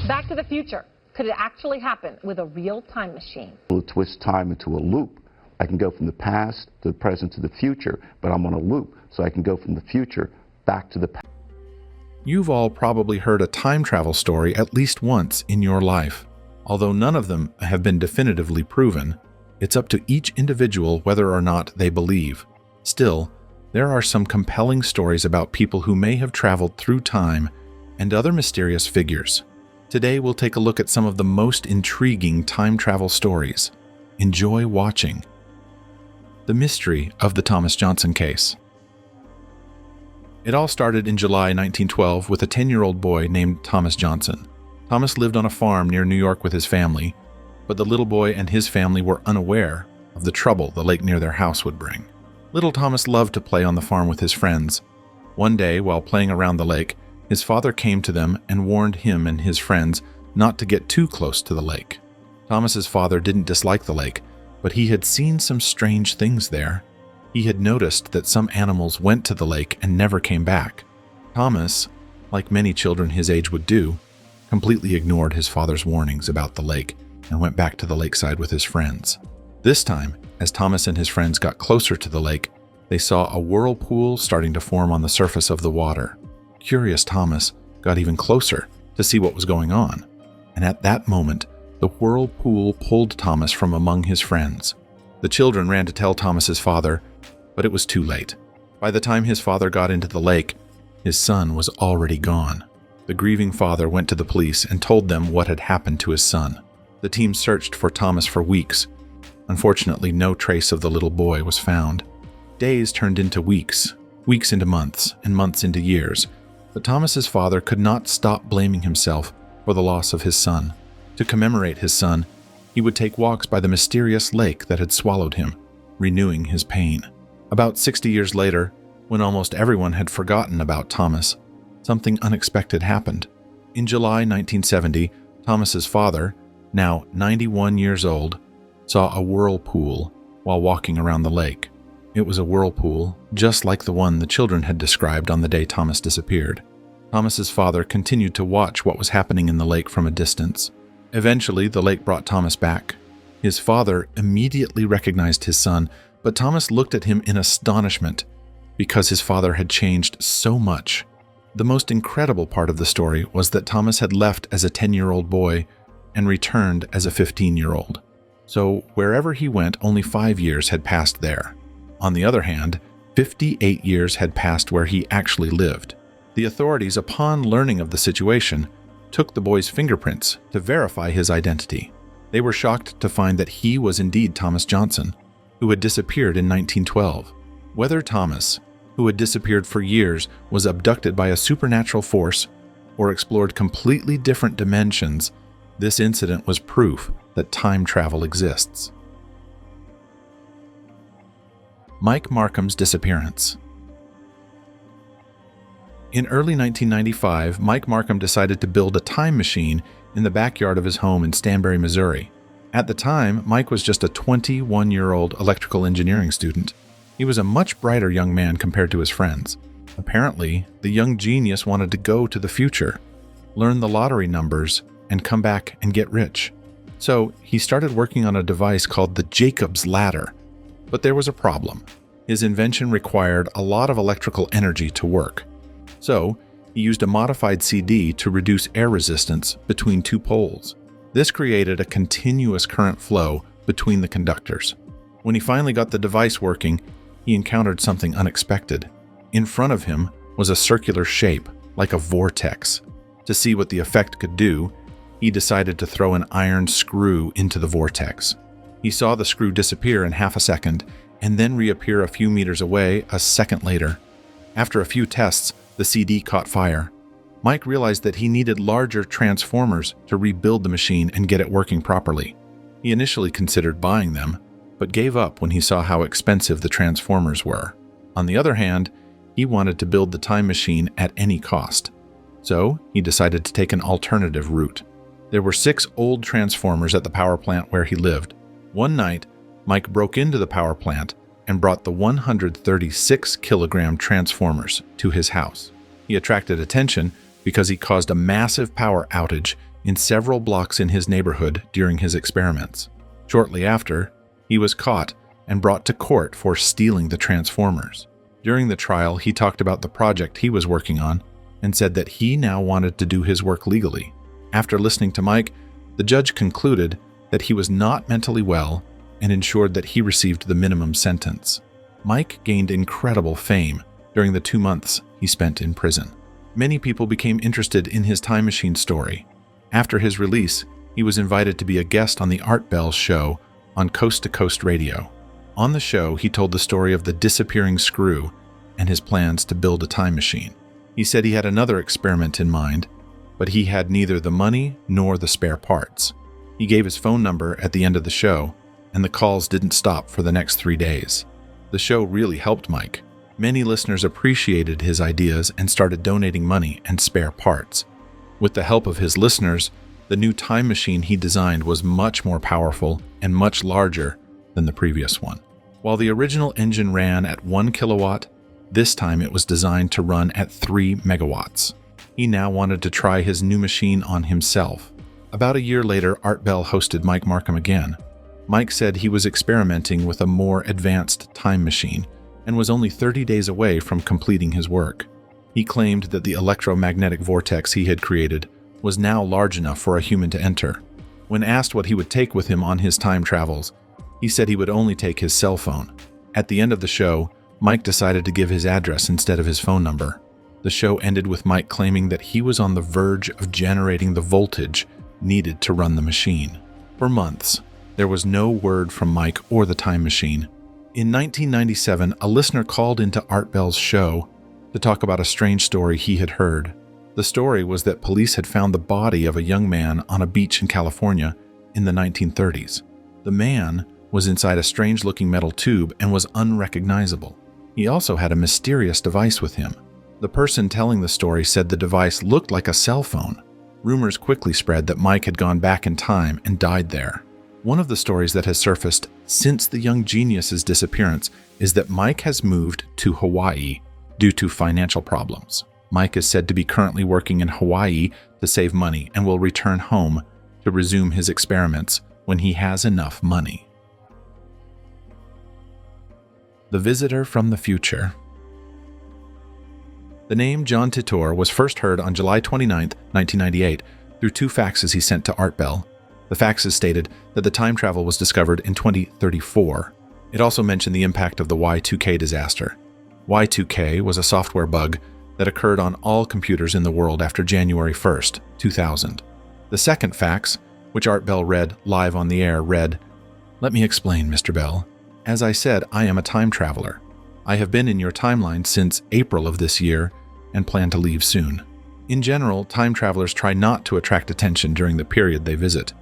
Back to the Future. Could it actually happen with a real time machine? We'll twist time into a loop. I can go from the past to the present to the future, but I'm on a loop, so I can go from the future back to the past. You've all probably heard a time travel story at least once in your life. Although none of them have been definitively proven, it's up to each individual whether or not they believe. Still, there are some compelling stories about people who may have traveled through time and other mysterious figures. Today we'll take a look at some of the most intriguing time travel stories. Enjoy watching. The mystery of the Thomas Johnson case. It all started in July 1912 with a 10-year-old boy named Thomas Johnson. Thomas lived on a farm near New York with his family, but the little boy and his family were unaware of the trouble the lake near their house would bring. Little Thomas loved to play on the farm with his friends. One day, while playing around the lake, his father came to them and warned him and his friends not to get too close to the lake. Thomas's father didn't dislike the lake, but he had seen some strange things there. He had noticed that some animals went to the lake and never came back. Thomas, like many children his age would do, completely ignored his father's warnings about the lake and went back to the lakeside with his friends. This time, as Thomas and his friends got closer to the lake, they saw a whirlpool starting to form on the surface of the water. Curious Thomas got even closer to see what was going on, and at that moment, the whirlpool pulled Thomas from among his friends. The children ran to tell Thomas's father, but it was too late. By the time his father got into the lake, his son was already gone. The grieving father went to the police and told them what had happened to his son. The team searched for Thomas for weeks. Unfortunately, no trace of the little boy was found. Days turned into weeks, weeks into months, and months into years. But Thomas's father could not stop blaming himself for the loss of his son. To commemorate his son, he would take walks by the mysterious lake that had swallowed him, renewing his pain. About 60 years later, when almost everyone had forgotten about Thomas, something unexpected happened. In July 1970, Thomas's father, now 91 years old, saw a whirlpool while walking around the lake. It was a whirlpool just like the one the children had described on the day Thomas disappeared. Thomas's father continued to watch what was happening in the lake from a distance. Eventually, the lake brought Thomas back. His father immediately recognized his son, but Thomas looked at him in astonishment because his father had changed so much. The most incredible part of the story was that Thomas had left as a 10-year-old boy and returned as a 15-year-old. So wherever he went, only 5 years had passed there. On the other hand, 58 years had passed where he actually lived. The authorities, upon learning of the situation, took the boy's fingerprints to verify his identity. They were shocked to find that he was indeed Thomas Johnson, who had disappeared in 1912. Whether Thomas, who had disappeared for years, was abducted by a supernatural force or explored completely different dimensions, this incident was proof that time travel exists. Mike Markham's disappearance. In early 1995, Mike Markham decided to build a time machine in the backyard of his home in Stanberry, Missouri. At the time, Mike was just a 21-year-old electrical engineering student. He was a much brighter young man compared to his friends. Apparently, the young genius wanted to go to the future, learn the lottery numbers, and come back and get rich. So he started working on a device called the Jacob's Ladder. But there was a problem. His invention required a lot of electrical energy to work. So he used a modified CD to reduce air resistance between two poles. This created a continuous current flow between the conductors. When he finally got the device working, he encountered something unexpected. In front of him was a circular shape, like a vortex. To see what the effect could do, he decided to throw an iron screw into the vortex. He saw the screw disappear in half a second and then reappear a few meters away a second later. After a few tests, the CD caught fire. Mike realized that he needed larger transformers to rebuild the machine and get it working properly. He initially considered buying them, but gave up when he saw how expensive the transformers were. On the other hand, he wanted to build the time machine at any cost. So he decided to take an alternative route. There were 6 old transformers at the power plant where he lived. One night, Mike broke into the power plant and brought the 136-kilogram transformers to his house. He attracted attention because he caused a massive power outage in several blocks in his neighborhood during his experiments. Shortly after, he was caught and brought to court for stealing the transformers. During the trial, he talked about the project he was working on and said that he now wanted to do his work legally. After listening to Mike, the judge concluded that he was not mentally well and ensured that he received the minimum sentence. Mike gained incredible fame during the 2 months he spent in prison. Many people became interested in his time machine story. After his release, he was invited to be a guest on the Art Bell show on Coast to Coast Radio. On the show, he told the story of the disappearing screw and his plans to build a time machine. He said he had another experiment in mind, but he had neither the money nor the spare parts. He gave his phone number at the end of the show, and the calls didn't stop for the next 3 days. The show really helped Mike. Many listeners appreciated his ideas and started donating money and spare parts. With the help of his listeners, the new time machine he designed was much more powerful and much larger than the previous one. While the original engine ran at 1 kilowatt, this time it was designed to run at 3 megawatts. He now wanted to try his new machine on himself. About a year later, Art Bell hosted Mike Markham again. Mike said he was experimenting with a more advanced time machine and was only 30 days away from completing his work. He claimed that the electromagnetic vortex he had created was now large enough for a human to enter. When asked what he would take with him on his time travels, he said he would only take his cell phone. At the end of the show, Mike decided to give his address instead of his phone number. The show ended with Mike claiming that he was on the verge of generating the voltage needed to run the machine. For months, there was no word from Mike or the time machine. In 1997, a listener called into Art Bell's show to talk about a strange story he had heard. The story was that police had found the body of a young man on a beach in California in the 1930s. The man was inside a strange-looking metal tube and was unrecognizable. He also had a mysterious device with him. The person telling the story said the device looked like a cell phone. Rumors quickly spread that Mike had gone back in time and died there. One of the stories that has surfaced since the young genius's disappearance is that Mike has moved to Hawaii due to financial problems. Mike is said to be currently working in Hawaii to save money and will return home to resume his experiments when he has enough money. The Visitor from the Future. The name John Titor was first heard on July 29, 1998, through 2 faxes he sent to Art Bell. The faxes stated that the time travel was discovered in 2034. It also mentioned the impact of the Y2K disaster. Y2K was a software bug that occurred on all computers in the world after January 1st, 2000. The second fax, which Art Bell read live on the air, read, "Let me explain, Mr. Bell. As I said, I am a time traveler. I have been in your timeline since April of this year and plan to leave soon. In general, time travelers try not to attract attention during the period they visit.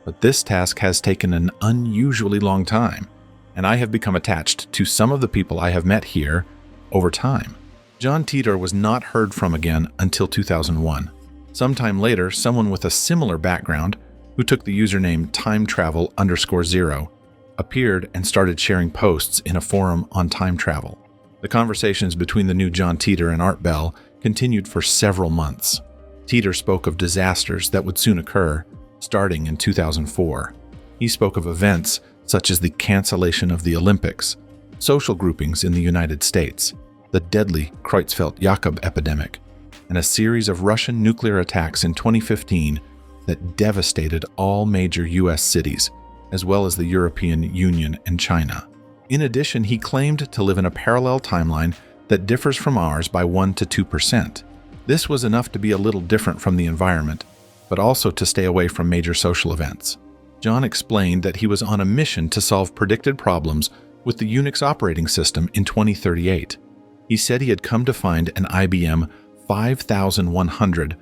But this task has taken an unusually long time, and I have become attached to some of the people I have met here over time." John Titor was not heard from again until 2001. Sometime later, someone with a similar background, who took the username timetravel_0, appeared and started sharing posts in a forum on time travel. The conversations between the new John Titor and Art Bell continued for several months. Titor spoke of disasters that would soon occur, starting in 2004. He spoke of events such as the cancellation of the Olympics, social groupings in the United States, the deadly Creutzfeldt-Jakob epidemic, and a series of Russian nuclear attacks in 2015 that devastated all major U.S. cities, as well as the European Union and China. In addition, he claimed to live in a parallel timeline that differs from ours by 1 to 2%. This was enough to be a little different from the environment, but also to stay away from major social events. John explained that he was on a mission to solve predicted problems with the Unix operating system in 2038. He said he had come to find an IBM 5100,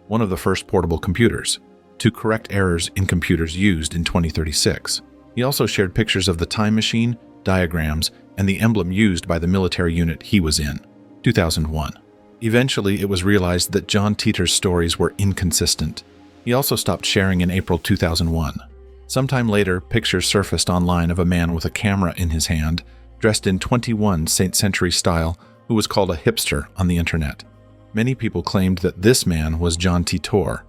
one of the first portable computers, to correct errors in computers used in 2036. He also shared pictures of the time machine, diagrams, and the emblem used by the military unit he was in. 2001. Eventually, it was realized that John Titor's stories were inconsistent. He also stopped sharing in April 2001. Sometime later, pictures surfaced online of a man with a camera in his hand, dressed in 21 St. Century style, who was called a hipster on the internet. Many people claimed that this man was John Titor.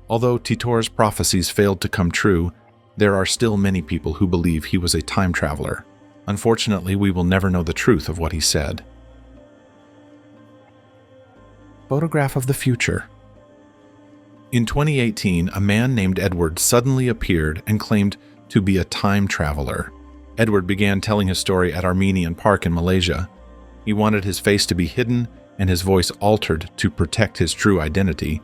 Although Titor's prophecies failed to come true, there are still many people who believe he was a time traveler. Unfortunately, we will never know the truth of what he said. Photograph of the future. In 2018, a man named Edward suddenly appeared and claimed to be a time traveler. Edward began telling his story at Armenian Park in Malaysia. He wanted his face to be hidden and his voice altered to protect his true identity.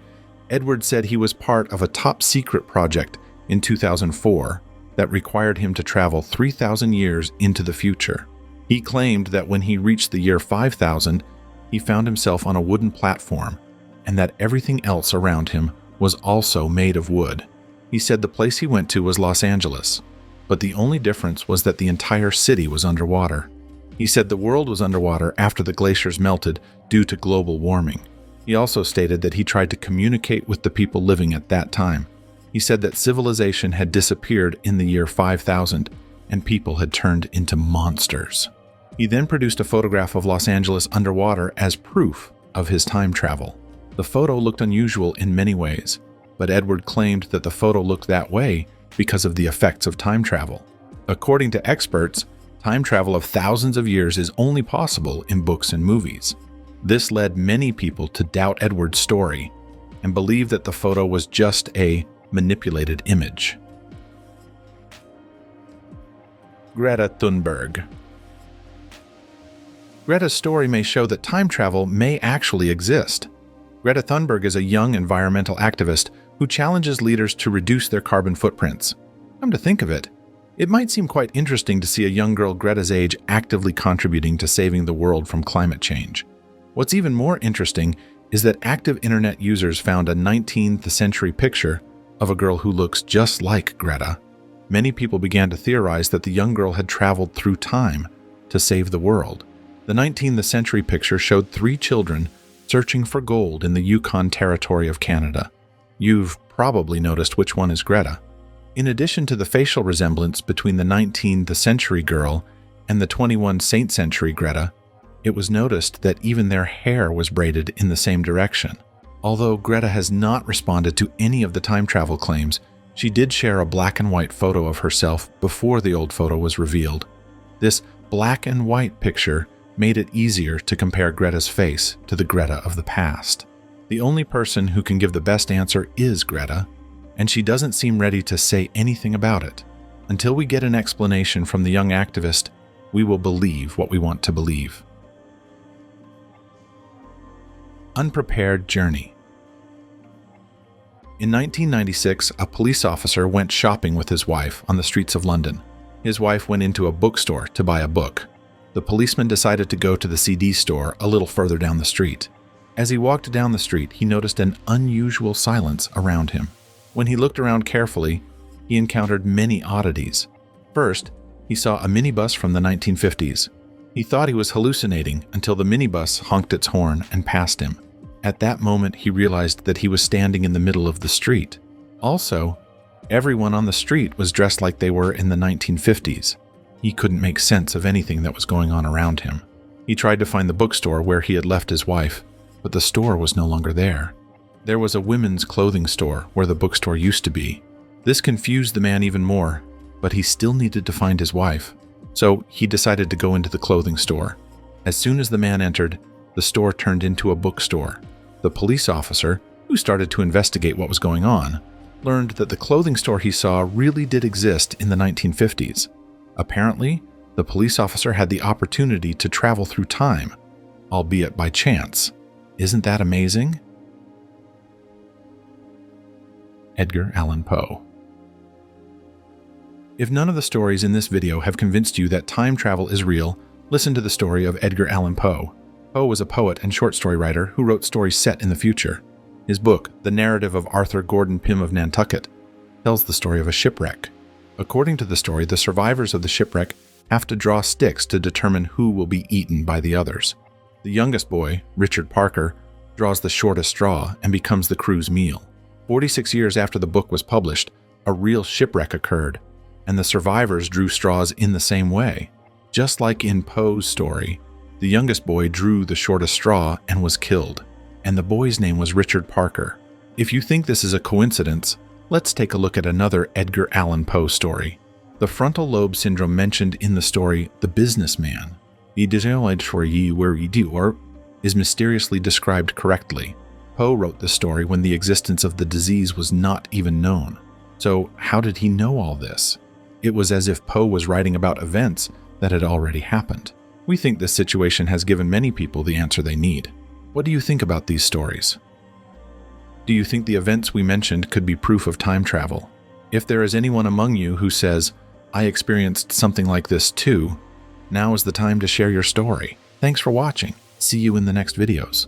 Edward said he was part of a top-secret project in 2004 that required him to travel 3,000 years into the future. He claimed that when he reached the year 5000, he found himself on a wooden platform, and that everything else around him was also made of wood. He said the place he went to was Los Angeles, but the only difference was that the entire city was underwater. He said the world was underwater after the glaciers melted due to global warming. He also stated that he tried to communicate with the people living at that time. He said that civilization had disappeared in the year 5000 and people had turned into monsters. He then produced a photograph of Los Angeles underwater as proof of his time travel. The photo looked unusual in many ways, but Edward claimed that the photo looked that way because of the effects of time travel. According to experts, time travel of thousands of years is only possible in books and movies. This led many people to doubt Edward's story and believe that the photo was just a manipulated image. Greta Thunberg. Greta's story may show that time travel may actually exist. Greta Thunberg is a young environmental activist who challenges leaders to reduce their carbon footprints. Come to think of it, it might seem quite interesting to see a young girl Greta's age actively contributing to saving the world from climate change. What's even more interesting is that active internet users found a 19th century picture of a girl who looks just like Greta. Many people began to theorize that the young girl had traveled through time to save the world. The 19th century picture showed 3 children searching for gold in the Yukon Territory of Canada. You've probably noticed which one is Greta. In addition to the facial resemblance between the 19th century girl and the 21st century Greta, it was noticed that even their hair was braided in the same direction. Although Greta has not responded to any of the time travel claims, she did share a black and white photo of herself before the old photo was revealed. This black and white picture made it easier to compare Greta's face to the Greta of the past. The only person who can give the best answer is Greta, and she doesn't seem ready to say anything about it. Until we get an explanation from the young activist, we will believe what we want to believe. Unprepared journey. In 1996, a police officer went shopping with his wife on the streets of London. His wife went into a bookstore to buy a book. The policeman decided to go to the CD store a little further down the street. As he walked down the street, he noticed an unusual silence around him. When he looked around carefully, he encountered many oddities. First, he saw a minibus from the 1950s. He thought he was hallucinating until the minibus honked its horn and passed him. At that moment, he realized that he was standing in the middle of the street. Also, everyone on the street was dressed like they were in the 1950s. He couldn't make sense of anything that was going on around him. He tried to find the bookstore where he had left his wife, but the store was no longer there. There was a women's clothing store where the bookstore used to be. This confused the man even more, but he still needed to find his wife. So he decided to go into the clothing store. As soon as the man entered, the store turned into a bookstore. The police officer, who started to investigate what was going on, learned that the clothing store he saw really did exist in the 1950s. Apparently, the police officer had the opportunity to travel through time, albeit by chance. Isn't that amazing? Edgar Allan Poe. If none of the stories in this video have convinced you that time travel is real, listen to the story of Edgar Allan Poe. Poe was a poet and short story writer who wrote stories set in the future. His book, The Narrative of Arthur Gordon Pym of Nantucket, tells the story of a shipwreck. According to the story, the survivors of the shipwreck have to draw sticks to determine who will be eaten by the others. The youngest boy, Richard Parker, draws the shortest straw and becomes the crew's meal. 46 years after the book was published, a real shipwreck occurred, and the survivors drew straws in the same way. Just like in Poe's story, the youngest boy drew the shortest straw and was killed, and the boy's name was Richard Parker. If you think this is a coincidence, let's take a look at another Edgar Allan Poe story. The frontal lobe syndrome mentioned in the story The Businessman, is mysteriously described correctly. Poe wrote the story when the existence of the disease was not even known. So how did he know all this? It was as if Poe was writing about events that had already happened. We think this situation has given many people the answer they need. What do you think about these stories? Do you think the events we mentioned could be proof of time travel? If there is anyone among you who says, I experienced something like this too, now is the time to share your story. Thanks for watching. See you in the next videos.